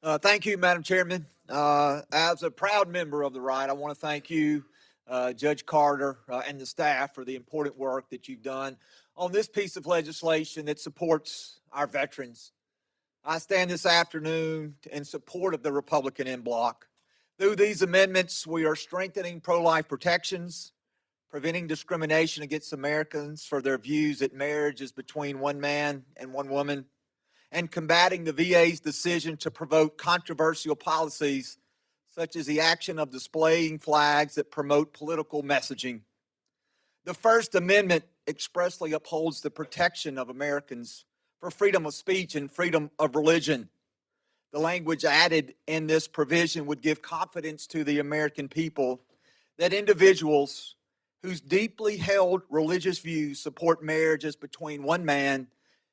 Thank you, Madam Chairman. As a proud member of the right, I want to thank you, Judge Carter, and the staff for the important work that you've done on this piece of legislation that supports our veterans. I stand this afternoon in support of the Republican en bloc. Through these amendments, we are strengthening pro-life protections, preventing discrimination against Americans for their views that marriage is between one man and one woman, and combating the VA's decision to promote controversial policies such as the action of displaying flags that promote political messaging. The First Amendment expressly upholds the protection of Americans for freedom of speech and freedom of religion. The language added in this provision would give confidence to the American people that individuals whose deeply held religious views support marriages between one man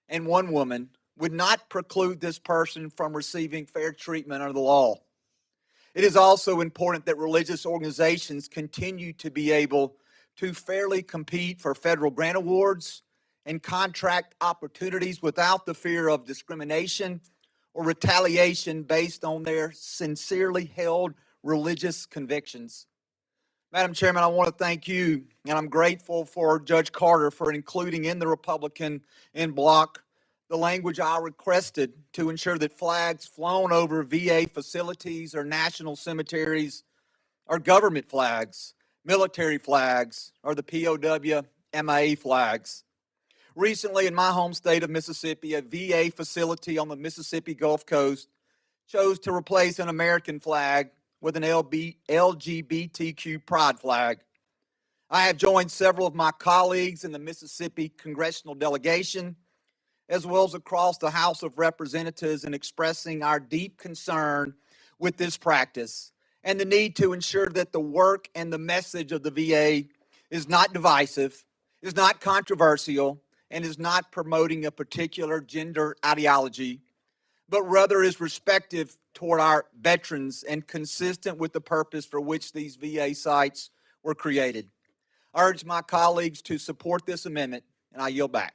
and one woman would not preclude this person from receiving fair treatment under the law. It is also important that religious organizations continue to be able to fairly compete for federal grant awards and contract opportunities without the fear of discrimination or retaliation based on their sincerely held religious convictions. Madam Chairman, I want to thank you, and I'm grateful for Judge Carter for including in the Republican en bloc the language I requested to ensure that flags flown over VA facilities or national cemeteries are government flags, military flags, or the POW MIA flags. Recently, in my home state of Mississippi, a VA facility on the Mississippi Gulf Coast chose to replace an American flag with an LGBTQ pride flag. I have joined several of my colleagues in the Mississippi congressional delegation, as well as across the House of Representatives, in expressing our deep concern with this practice and the need to ensure that the work and the message of the VA is not divisive, is not controversial, and is not promoting a particular gender ideology, but rather is respectful toward our veterans and consistent with the purpose for which these VA sites were created. I urge my colleagues to support this amendment, and I yield back.